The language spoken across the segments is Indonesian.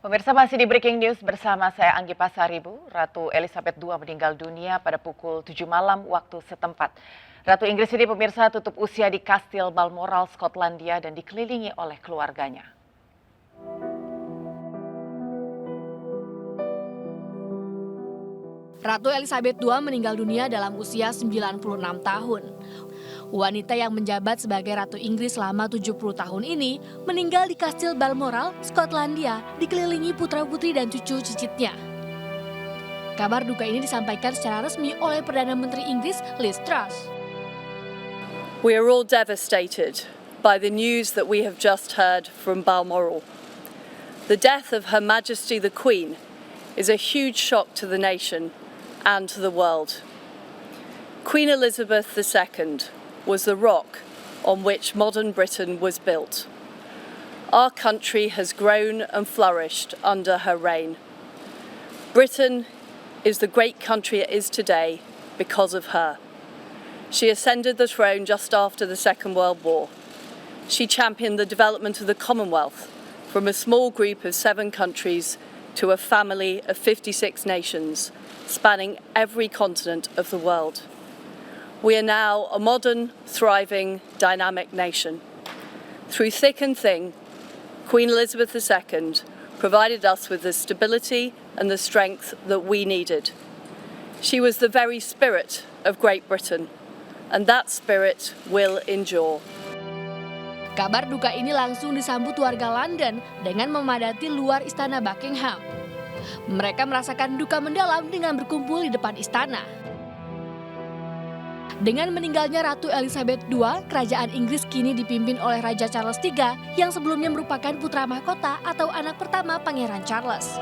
Pemirsa masih di Breaking News bersama saya Anggi Pasaribu. Ratu Elizabeth II meninggal dunia pada pukul 7 malam waktu setempat. Ratu Inggris ini pemirsa tutup usia di Kastil Balmoral, Skotlandia dan dikelilingi oleh keluarganya. Ratu Elizabeth II meninggal dunia dalam usia 96 tahun. Wanita yang menjabat sebagai Ratu Inggris selama 70 tahun ini meninggal di Kastil Balmoral, Skotlandia, dikelilingi putra-putri dan cucu cicitnya. Kabar duka ini disampaikan secara resmi oleh Perdana Menteri Inggris Liz Truss. We are all devastated by the news that we have just heard from Balmoral. The death of Her Majesty the Queen is a huge shock to the nation and to the world. Queen Elizabeth II was the rock on which modern Britain was built. Our country has grown and flourished under her reign. Britain is the great country it is today because of her. She ascended the throne just after the Second World War. She championed the development of the Commonwealth from a small group of 7 countries to a family of 56 nations, spanning every continent of the world. We are now a modern, thriving, dynamic nation. Through thick and thin, Queen Elizabeth II provided us with the stability and the strength that we needed. She was the very spirit of Great Britain, and that spirit will endure. Kabar duka ini langsung disambut warga London dengan memadati luar istana Buckingham. Mereka merasakan duka mendalam dengan berkumpul di depan istana. Dengan meninggalnya Ratu Elizabeth II, kerajaan Inggris kini dipimpin oleh Raja Charles III yang sebelumnya merupakan putra mahkota atau anak pertama Pangeran Charles.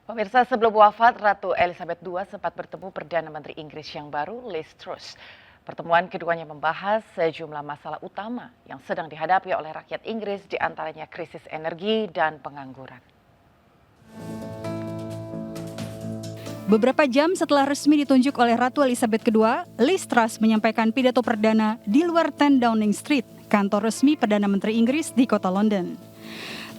Pemirsa, sebelum wafat, Ratu Elizabeth II sempat bertemu Perdana Menteri Inggris yang baru, Liz Truss. Pertemuan keduanya membahas sejumlah masalah utama yang sedang dihadapi oleh rakyat Inggris, di antaranya krisis energi dan pengangguran. Beberapa jam setelah resmi ditunjuk oleh Ratu Elizabeth II, Liz Truss menyampaikan pidato perdana di luar 10 Downing Street, kantor resmi Perdana Menteri Inggris di kota London.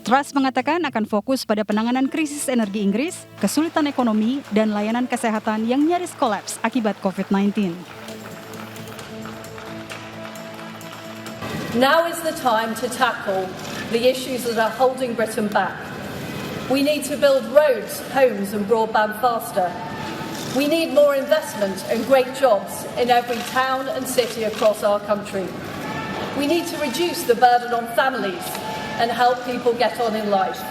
Truss mengatakan akan fokus pada penanganan krisis energi Inggris, kesulitan ekonomi, dan layanan kesehatan yang nyaris kolaps akibat COVID-19. Now is the time to tackle the issues that are holding Britain back. We need to build roads, homes and broadband faster. We need more investment and great jobs in every town and city across our country. We need to reduce the burden on families and help people get on in life.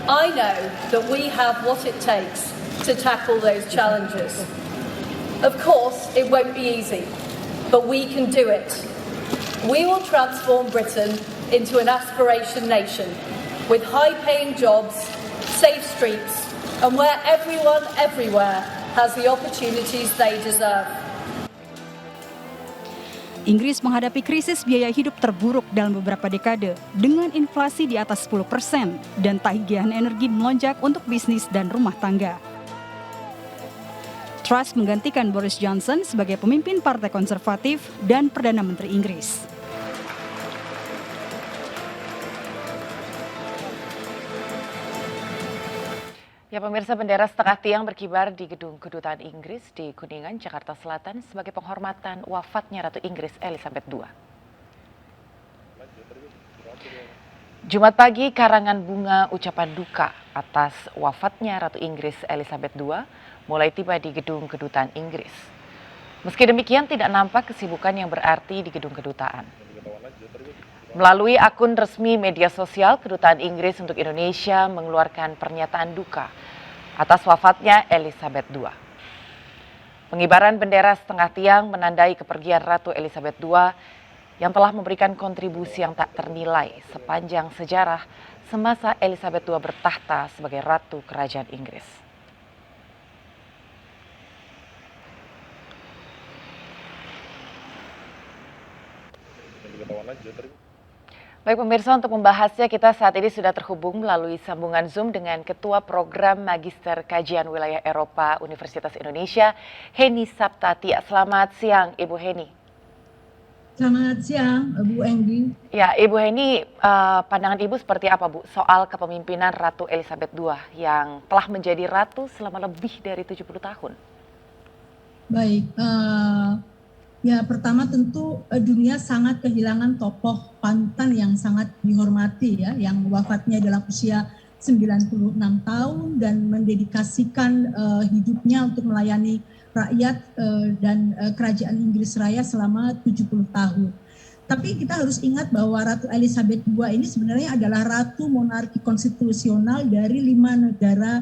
I know that we have what it takes to tackle those challenges. Of course, it won't be easy, but we can do it. We will transform Britain into an aspiration nation with high-paying jobs, safe streets, and where everyone, everywhere has the opportunities they deserve. Inggris menghadapi krisis biaya hidup terburuk dalam beberapa dekade dengan inflasi di atas 10% dan tagihan energi melonjak untuk bisnis dan rumah tangga. Truss menggantikan Boris Johnson sebagai pemimpin Partai Konservatif dan Perdana Menteri Inggris. Ya pemirsa, bendera setengah tiang berkibar di gedung kedutaan Inggris di Kuningan, Jakarta Selatan sebagai penghormatan wafatnya Ratu Inggris Elizabeth II. Jumat pagi, karangan bunga ucapan duka atas wafatnya Ratu Inggris Elizabeth II mulai tiba di gedung kedutaan Inggris. Meski demikian, tidak nampak kesibukan yang berarti di gedung kedutaan. Melalui akun resmi media sosial, Kedutaan Inggris untuk Indonesia mengeluarkan pernyataan duka atas wafatnya Elizabeth II. Pengibaran bendera setengah tiang menandai kepergian Ratu Elizabeth II yang telah memberikan kontribusi yang tak ternilai sepanjang sejarah semasa Elizabeth II bertahta sebagai Ratu Kerajaan Inggris. Baik pemirsa, untuk membahasnya kita saat ini sudah terhubung melalui sambungan Zoom dengan Ketua Program Magister Kajian Wilayah Eropa Universitas Indonesia, Heni Saptatia. Selamat siang Ibu Heni. Selamat siang, Bu Enggi. Ya, Ibu Heni, pandangan Ibu seperti apa, Bu, soal kepemimpinan Ratu Elizabeth II yang telah menjadi ratu selama lebih dari 70 tahun? Baik, ya pertama tentu dunia sangat kehilangan tokoh panutan yang sangat dihormati ya, yang wafatnya dalam usia 96 tahun dan mendedikasikan hidupnya untuk melayani rakyat dan kerajaan Inggris Raya selama 70 tahun. Tapi kita harus ingat bahwa Ratu Elizabeth II ini sebenarnya adalah ratu monarki konstitusional dari 5 negara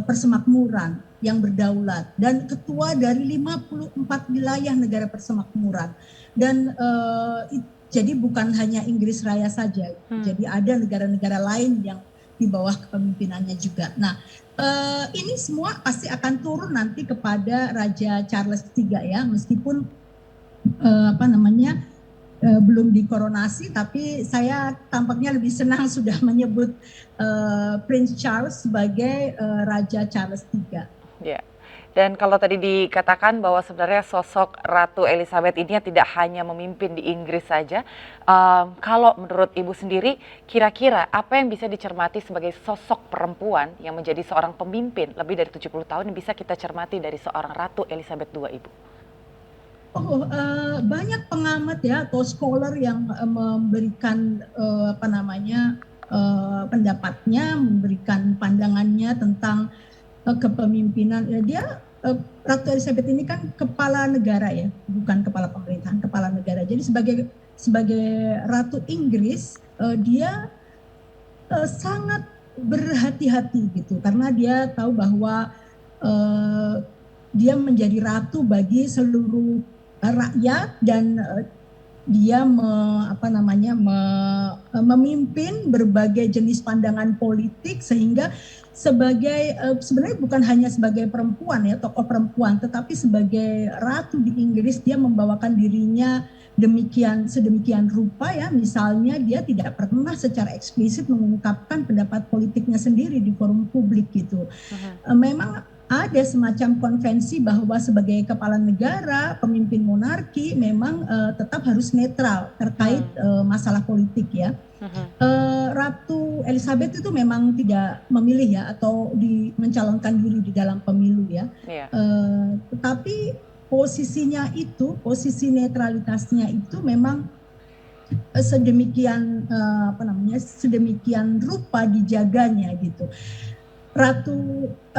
persemakmuran yang berdaulat dan ketua dari 54 wilayah negara persemakmuran. Dan jadi bukan hanya Inggris Raya saja, jadi ada negara-negara lain yang di bawah kepemimpinannya juga. Nah, ini semua pasti akan turun nanti kepada Raja Charles III ya, meskipun belum dikoronasi, tapi saya tampaknya lebih senang sudah menyebut Prince Charles sebagai Raja Charles III. Ya. Dan kalau tadi dikatakan bahwa sebenarnya sosok Ratu Elizabeth ini tidak hanya memimpin di Inggris saja, kalau menurut Ibu sendiri, kira-kira apa yang bisa dicermati sebagai sosok perempuan yang menjadi seorang pemimpin lebih dari 70 tahun yang bisa kita cermati dari seorang Ratu Elizabeth II, Ibu? Banyak pengamat ya atau scholar yang memberikan pendapatnya, memberikan pandangannya tentang kepemimpinan. Ratu Elizabeth ini kan kepala negara ya, bukan kepala pemerintahan, kepala negara. Jadi sebagai Ratu Inggris, dia sangat berhati-hati gitu, karena dia tahu bahwa dia menjadi ratu bagi seluruh rakyat dan dia memimpin berbagai jenis pandangan politik, sehingga sebenarnya bukan hanya sebagai perempuan ya, tokoh perempuan, tetapi sebagai ratu di Inggris dia membawakan dirinya sedemikian rupa ya. Misalnya dia tidak pernah secara eksplisit mengungkapkan pendapat politiknya sendiri di forum publik gitu. Memang ada semacam konvensi bahwa sebagai kepala negara, pemimpin monarki memang tetap harus netral terkait masalah politik ya. Ratu Elizabeth itu memang tidak memilih ya atau mencalonkan diri di dalam pemilu ya. Tetapi posisi netralitasnya itu memang sedemikian rupa dijaganya gitu.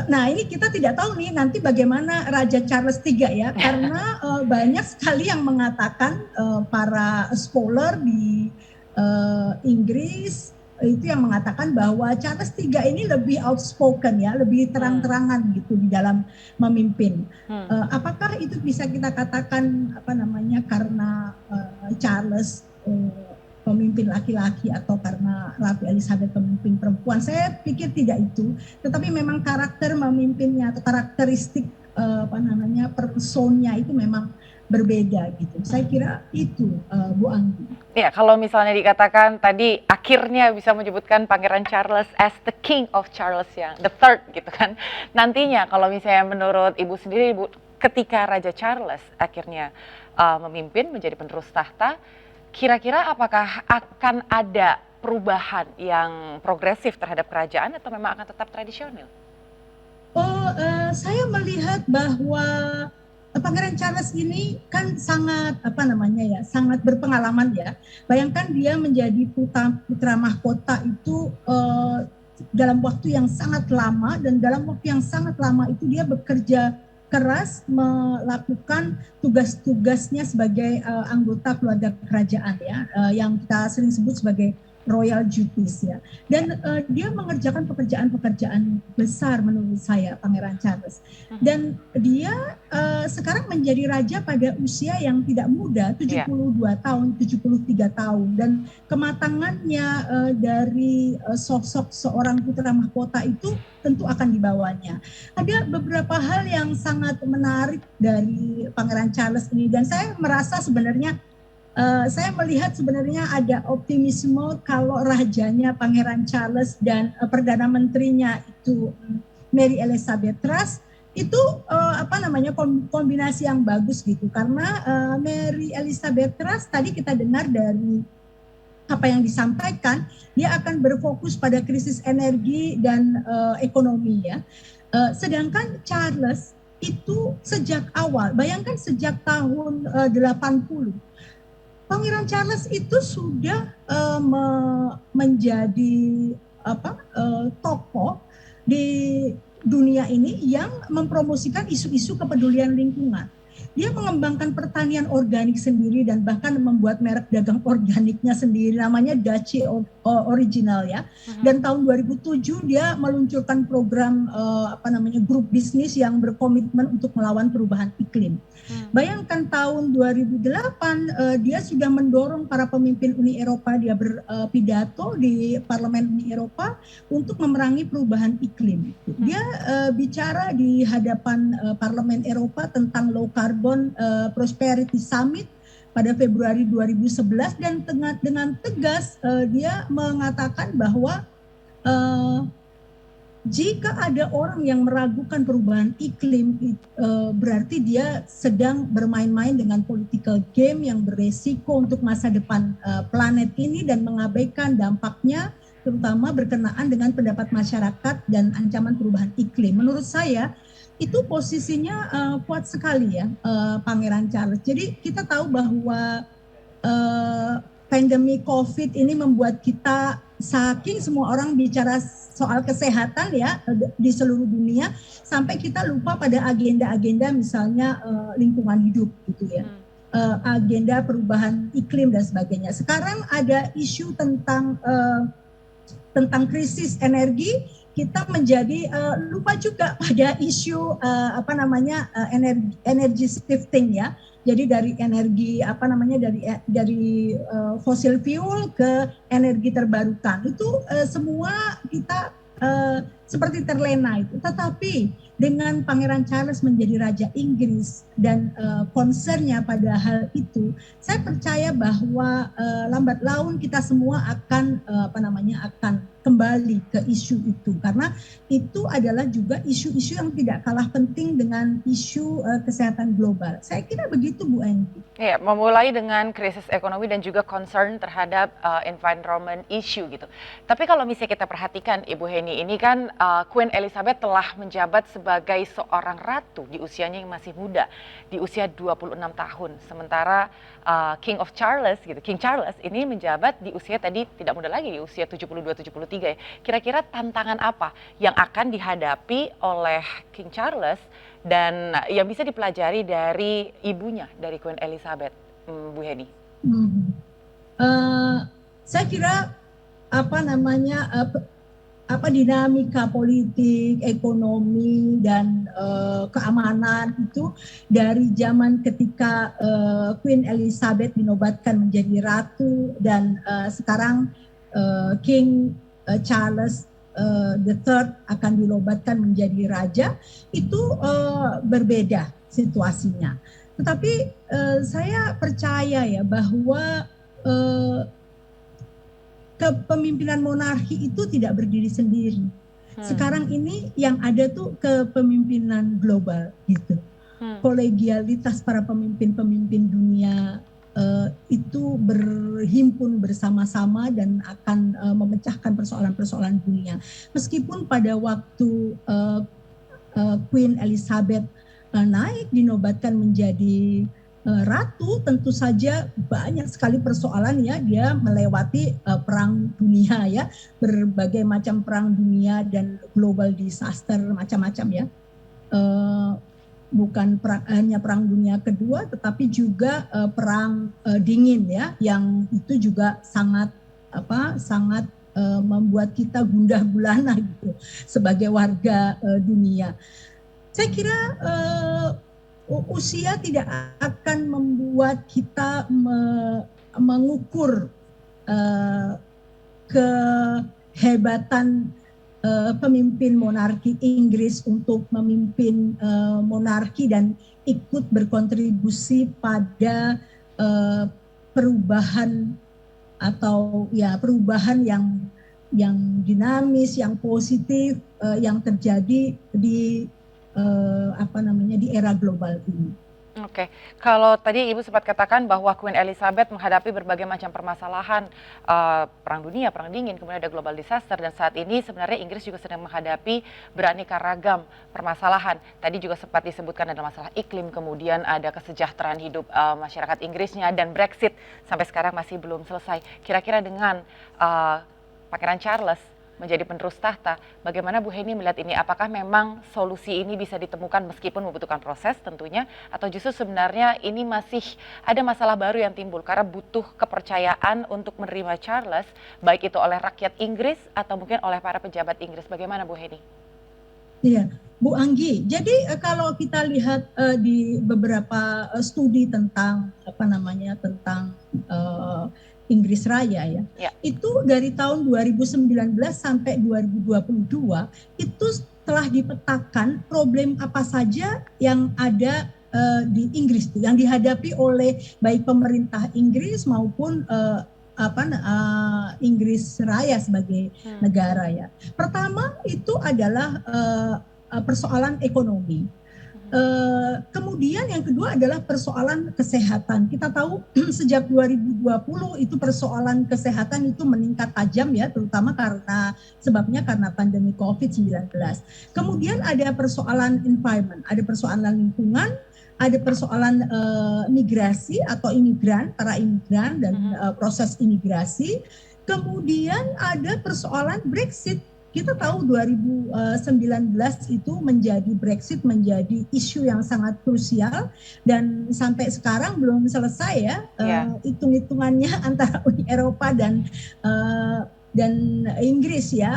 Nah ini kita tidak tahu nih nanti bagaimana Raja Charles III ya, karena banyak sekali yang mengatakan para scholar di Inggris itu yang mengatakan bahwa Charles III ini lebih outspoken ya, lebih terang-terangan gitu di dalam memimpin. Apakah itu bisa kita katakan karena Charles pemimpin laki-laki atau karena Ratu Elizabeth pemimpin perempuan? Saya pikir tidak itu, tetapi memang karakter memimpinnya atau karakteristik personnya itu memang berbeda gitu. Saya kira itu Bu Anggi. Ya, kalau misalnya dikatakan tadi akhirnya bisa menyebutkan Pangeran Charles as the King of Charles yang the third gitu kan. Nantinya kalau misalnya menurut Ibu sendiri, Ibu, ketika Raja Charles akhirnya memimpin menjadi penerus tahta, kira-kira apakah akan ada perubahan yang progresif terhadap kerajaan atau memang akan tetap tradisional? Saya melihat bahwa Pangeran Charles ini kan sangat sangat berpengalaman ya. Bayangkan dia menjadi putra mahkota itu dalam waktu yang sangat lama, dan dalam waktu yang sangat lama itu dia bekerja keras melakukan tugas-tugasnya sebagai anggota keluarga kerajaan ya, yang kita sering sebut sebagai royal duties ya. Dan dia mengerjakan pekerjaan-pekerjaan besar menurut saya, Pangeran Charles. Dan dia sekarang menjadi raja pada usia yang tidak muda, 72 tahun, 73 tahun. Dan kematangannya dari sosok seorang putra mahkota itu tentu akan dibawanya. Ada beberapa hal yang sangat menarik dari Pangeran Charles ini, dan saya merasa sebenarnya saya melihat sebenarnya ada optimisme kalau rajanya Pangeran Charles dan Perdana Menterinya itu Mary Elizabeth Truss itu kombinasi yang bagus gitu, karena Mary Elizabeth Truss tadi kita dengar dari apa yang disampaikan, dia akan berfokus pada krisis energi dan ekonomi ya. Sedangkan Charles itu sejak awal, bayangkan sejak tahun 80, Pangeran Charles itu sudah menjadi tokoh di dunia ini yang mempromosikan isu-isu kepedulian lingkungan. Dia mengembangkan pertanian organik sendiri dan bahkan membuat merek dagang organiknya sendiri, namanya Daci Original ya. Dan tahun 2007 dia meluncurkan program grup bisnis yang berkomitmen untuk melawan perubahan iklim. Bayangkan tahun 2008 dia sudah mendorong para pemimpin Uni Eropa, dia berpidato di Parlemen Uni Eropa untuk memerangi perubahan iklim. Dia bicara di hadapan Parlemen Eropa tentang Low Carbon Prosperity Summit pada Februari 2011 dan dengan tegas dia mengatakan bahwa jika ada orang yang meragukan perubahan iklim, berarti dia sedang bermain-main dengan political game yang beresiko untuk masa depan planet ini dan mengabaikan dampaknya, terutama berkenaan dengan pendapat masyarakat dan ancaman perubahan iklim. Menurut saya itu posisinya kuat sekali ya, Pangeran Charles. Jadi kita tahu bahwa pandemi COVID ini membuat kita, saking semua orang bicara soal kesehatan ya di seluruh dunia, sampai kita lupa pada agenda-agenda misalnya lingkungan hidup gitu ya, agenda perubahan iklim dan sebagainya. Sekarang ada isu tentang krisis energi, kita menjadi lupa juga pada isu energy shifting ya. Jadi dari energi dari fossil fuel ke energi terbarukan itu semua kita seperti terlena itu. Tetapi dengan Pangeran Charles menjadi Raja Inggris dan concernnya pada hal itu, saya percaya bahwa lambat laun kita semua akan akan kembali ke isu itu, karena itu adalah juga isu-isu yang tidak kalah penting dengan isu kesehatan global. Saya kira begitu, Bu Andi. Ya, memulai dengan krisis ekonomi dan juga concern terhadap environment issue gitu. Tapi kalau misalnya kita perhatikan, Ibu Heni, ini kan Queen Elizabeth telah menjabat sebagai seorang ratu di usianya yang masih muda, di usia 26 tahun. Sementara King Charles ini menjabat di usia tadi tidak muda lagi, di usia 72-73 ya. Kira-kira tantangan apa yang akan dihadapi oleh King Charles dan yang bisa dipelajari dari ibunya, dari Queen Elizabeth, Bu Heni? Saya kira dinamika politik, ekonomi dan keamanan itu dari zaman ketika Queen Elizabeth dinobatkan menjadi ratu dan sekarang King Charles the Third akan dinobatkan menjadi raja, itu berbeda situasinya. Tetapi saya percaya ya bahwa kepemimpinan monarki itu tidak berdiri sendiri. Sekarang ini yang ada tuh kepemimpinan global gitu. Kolegialitas para pemimpin-pemimpin dunia itu berhimpun bersama-sama dan akan memecahkan persoalan-persoalan dunia. Meskipun pada waktu Queen Elizabeth naik dinobatkan menjadi ratu, tentu saja banyak sekali persoalan ya, dia melewati perang dunia ya, berbagai macam perang dunia dan global disaster macam-macam ya. Bukan hanya perang dunia kedua, tetapi juga perang dingin ya, yang itu juga sangat membuat kita gundah gulana gitu sebagai warga dunia. Saya kira usia tidak akan membuat kita mengukur kehebatan pemimpin monarki Inggris untuk memimpin monarki dan ikut berkontribusi pada perubahan atau ya perubahan yang dinamis, yang positif yang terjadi di di era global ini. Oke, kalau tadi Ibu sempat katakan bahwa Queen Elizabeth menghadapi berbagai macam permasalahan, perang dunia, perang dingin, kemudian ada global disaster, dan saat ini sebenarnya Inggris juga sedang menghadapi beraneka ragam permasalahan. Tadi juga sempat disebutkan ada masalah iklim, kemudian ada kesejahteraan hidup masyarakat Inggrisnya, dan Brexit sampai sekarang masih belum selesai. Kira-kira dengan Pangeran Charles menjadi penerus tahta, bagaimana Bu Heni melihat ini? Apakah memang solusi ini bisa ditemukan meskipun membutuhkan proses tentunya, atau justru sebenarnya ini masih ada masalah baru yang timbul karena butuh kepercayaan untuk menerima Charles, baik itu oleh rakyat Inggris atau mungkin oleh para pejabat Inggris? Bagaimana Bu Heni? Iya, Bu Anggi. Jadi kalau kita lihat di beberapa studi tentang tentang Inggris Raya Ya. itu dari tahun 2019 sampai 2022 itu telah dipetakan problem apa saja yang ada di Inggris itu, yang dihadapi oleh baik pemerintah Inggris maupun Inggris Raya sebagai negara ya. Pertama itu adalah persoalan ekonomi. Kemudian yang kedua adalah persoalan kesehatan. Kita tahu sejak 2020 itu persoalan kesehatan itu meningkat tajam ya, terutama sebabnya karena pandemi COVID-19. Kemudian ada persoalan environment, ada persoalan lingkungan, ada persoalan migrasi atau para imigran dan proses imigrasi. Kemudian ada persoalan Brexit. Kita tahu 2019 itu Brexit menjadi isu yang sangat krusial dan sampai sekarang belum selesai ya hitung-hitungannya antara Uni Eropa dan Inggris ya,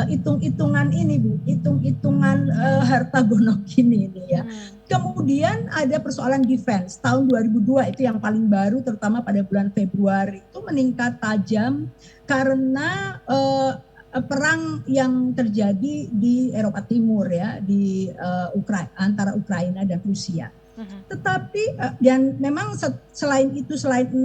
hitung-hitungan ini Bu, hitung-hitungan harta gonok ini ya. Kemudian ada persoalan defense tahun 2002 itu yang paling baru, terutama pada bulan Februari itu meningkat tajam karena perang yang terjadi di Eropa Timur ya, di antara Ukraina dan Rusia. Tetapi dan memang selain 6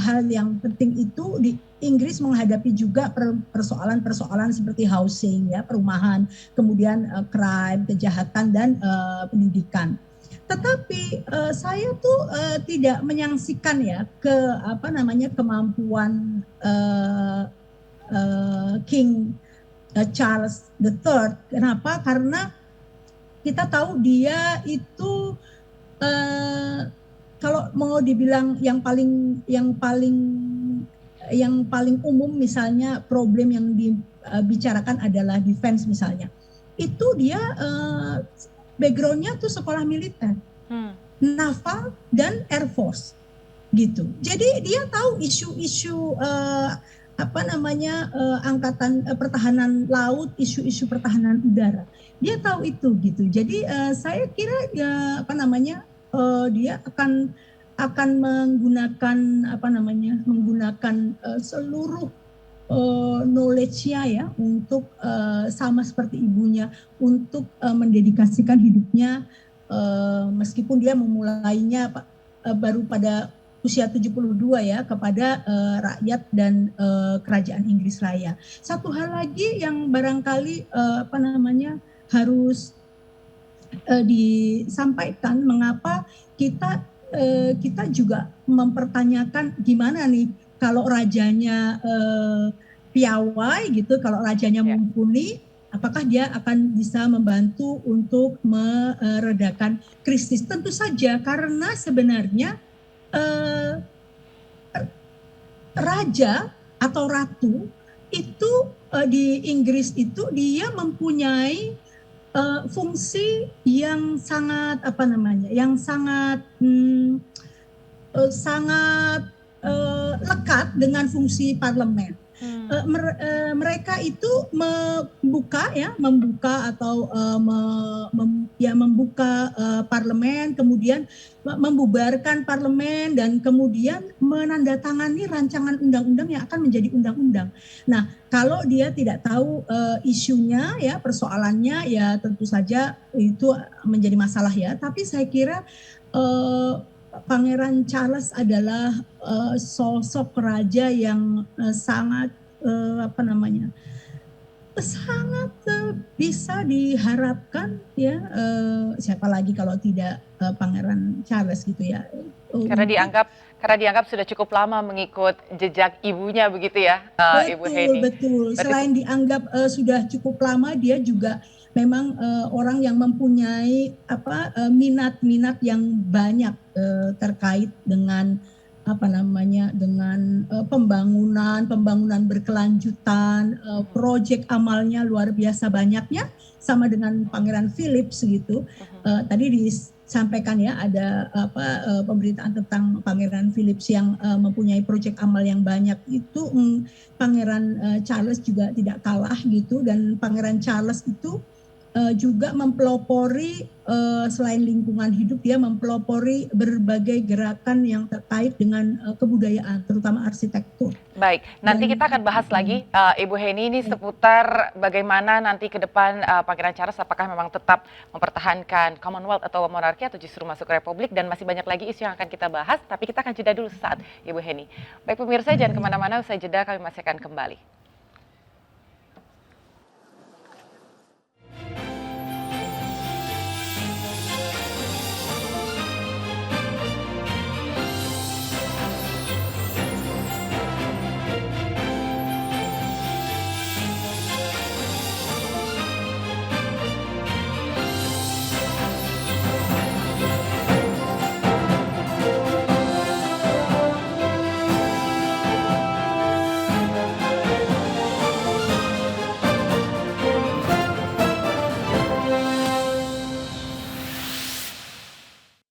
hal yang penting itu, di Inggris menghadapi juga persoalan-persoalan seperti housing ya, perumahan, kemudian crime, kejahatan dan pendidikan. Tetapi saya tuh tidak menyaksikan ya kemampuan King Charles III. Kenapa? Karena kita tahu dia itu kalau mau dibilang yang paling umum misalnya problem yang dibicarakan adalah defense misalnya. Itu dia background-nya tuh sekolah militer, naval dan air force gitu. Jadi dia tahu isu-isu angkatan pertahanan laut, isu-isu pertahanan udara. Dia tahu itu gitu. Jadi saya kira dia akan menggunakan seluruh knowledge-nya ya untuk sama seperti ibunya untuk mendedikasikan hidupnya meskipun dia memulainya baru pada usia 72 ya, kepada rakyat dan kerajaan Inggris Raya. Satu hal lagi yang barangkali harus disampaikan, mengapa kita juga mempertanyakan gimana nih kalau rajanya piawai gitu, kalau rajanya mumpuni, apakah dia akan bisa membantu untuk meredakan krisis? Tentu saja, karena sebenarnya raja atau ratu itu di Inggris itu dia mempunyai fungsi yang sangat lekat dengan fungsi parlemen. Mereka itu membuka parlemen, kemudian membubarkan parlemen dan kemudian menandatangani rancangan undang-undang yang akan menjadi undang-undang. Nah, kalau dia tidak tahu isunya ya, persoalannya ya tentu saja itu menjadi masalah ya. Tapi saya kira Pangeran Charles adalah sosok raja yang sangat sangat bisa diharapkan ya, siapa lagi kalau tidak Pangeran Charles gitu ya. Karena Untuk dianggap sudah cukup lama mengikut jejak ibunya begitu ya, Ibu betul, Heni. betul. Berarti Selain dianggap sudah cukup lama, dia juga memang orang yang mempunyai minat-minat yang banyak terkait dengan apa namanya, dengan pembangunan berkelanjutan, proyek amalnya luar biasa banyaknya, sama dengan Pangeran Philip gitu. Tadi disampaikan ya, ada pemberitaan tentang Pangeran Philip yang mempunyai proyek amal yang banyak itu. Pangeran Charles juga tidak kalah gitu, dan Pangeran Charles itu juga mempelopori selain lingkungan hidup, dia mempelopori berbagai gerakan yang terkait dengan kebudayaan, terutama arsitektur. baik, nanti Dan kita akan bahas lagi, Ibu Heni, ini seputar bagaimana nanti ke depan Pangeran Charles apakah memang tetap mempertahankan Commonwealth atau monarki atau justru masuk ke Republik, dan masih banyak lagi isu yang akan kita bahas, tapi kita akan jeda dulu sesaat, Ibu Heni. Baik pemirsa, jangan kemana-mana, usai jeda kami masih akan kembali.